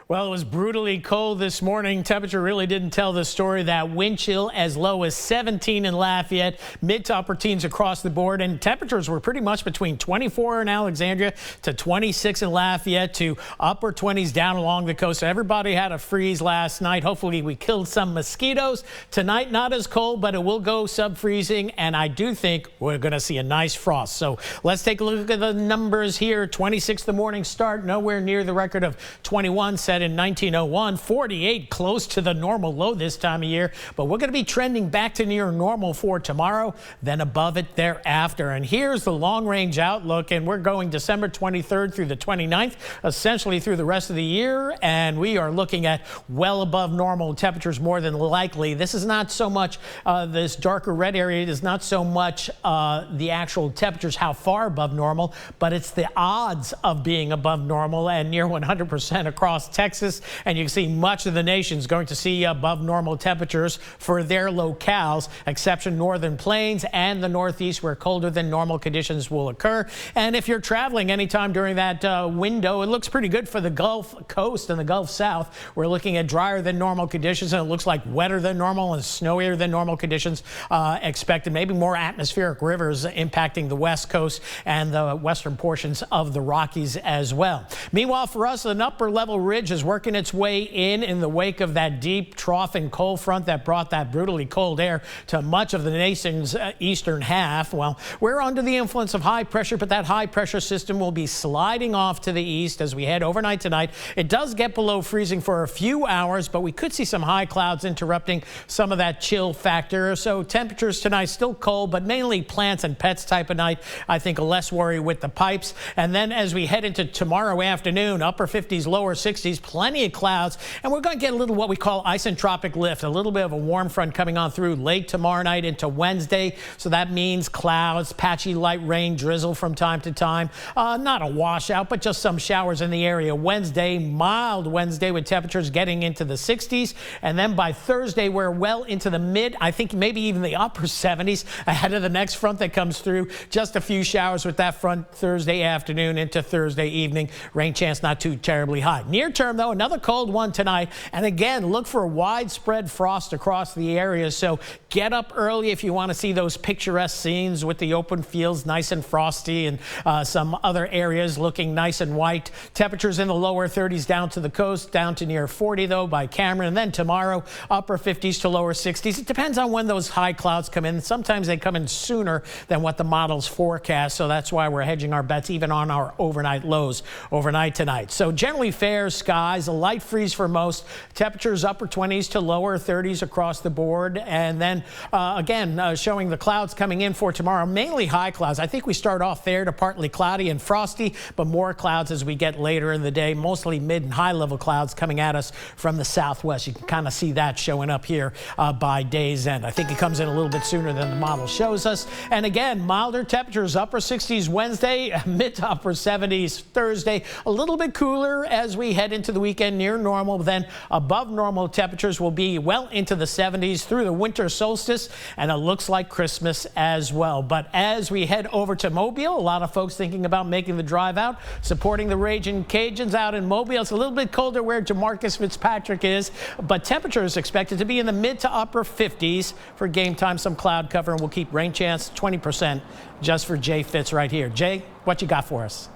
Well, it was brutally cold this morning. Temperature really didn't tell the story. That wind chill as low as 17 in Lafayette, mid to upper teens across the board. And temperatures were pretty much between 24 in Alexandria to 26 in Lafayette to upper 20s down along the coast. So everybody had a freeze last night. Hopefully we killed some mosquitoes. Tonight, not as cold, but it will go sub-freezing. And I do think we're going to see a nice frost. So let's take a look at the numbers here. 26 the morning start, nowhere near the record of 21 set in 1901, 48 close to the normal low this time of year, but we're going to be trending back to near normal for tomorrow, then above it thereafter. And here's the long range outlook, and we're going December 23rd through the 29th, essentially through the rest of the year, and we are looking at well above normal temperatures more than likely. This is not so much this darker red area is not so much the actual temperatures, how far above normal, but it's the odds of being above normal and near 100% across Texas, and you can see much of the nation is going to see above normal temperatures for their locales, exception northern plains and the northeast where colder than normal conditions will occur. And if you're traveling anytime during that window, it looks pretty good for the Gulf Coast and the Gulf South. We're looking at drier than normal conditions, and it looks like wetter than normal and snowier than normal conditions expected. Maybe more atmospheric rivers impacting the West Coast and the western portions of the Rockies as well. Meanwhile, for us, an upper level ridge is working its way in the wake of that deep trough and cold front that brought that brutally cold air to much of the nation's eastern half. Well, we're under the influence of high pressure, but that high pressure system will be sliding off to the east as we head overnight tonight. It does get below freezing for a few hours, but we could see some high clouds interrupting some of that chill factor. So temperatures tonight still cold, but mainly plants and pets type of night. I think a less worry with the pipes. And then as we head into tomorrow afternoon, upper 50s, lower 60s, plenty of clouds, and we're going to get a little what we call isentropic lift, a little bit of a warm front coming on through late tomorrow night into Wednesday. So that means clouds, patchy light rain, drizzle from time to time. Not a washout, but just some showers in the area. Wednesday, mild Wednesday with temperatures getting into the 60s. And then by Thursday, we're well into the mid, I think maybe even the upper 70s ahead of the next front that comes through. Just a few showers with that front Thursday afternoon into Thursday evening. Rain chance not too terribly high. Near term, though, another cold one tonight. And again, look for widespread frost across the area. So get up early if you want to see those picturesque scenes with the open fields nice and frosty and some other areas looking nice and white. Temperatures in the lower 30s down to the coast, down to near 40 though by Cameron. And then tomorrow, upper 50s to lower 60s. It depends on when those high clouds come in. Sometimes they come in sooner than what the models forecast. So that's why we're hedging our bets even on our overnight lows overnight tonight. So generally fair skies, a light freeze for most. Temperatures upper 20s to lower 30s across the board. And then again, showing the clouds coming in for tomorrow, mainly high clouds. I think we start off there to partly cloudy and frosty, but more clouds as we get later in the day, mostly mid and high level clouds coming at us from the southwest. You can kind of see that showing up here by day's end. I think it comes in a little bit sooner than the model shows us. And again, milder temperatures, upper 60s Wednesday, mid to upper 70s Thursday, a little bit cooler as we head into the weekend, near normal. Then above normal temperatures will be well into the 70s through the winter solstice, and it looks like Christmas as well. But as we head over to Mobile, a lot of folks thinking about making the drive out, supporting the Ragin' Cajuns out in Mobile. It's a little bit colder where Jamarcus Fitzpatrick is, but temperature is expected to be in the mid to upper 50s for game time. Some cloud cover, and we'll keep rain chance 20% just for Jay Fitz right here. Jay, what you got for us?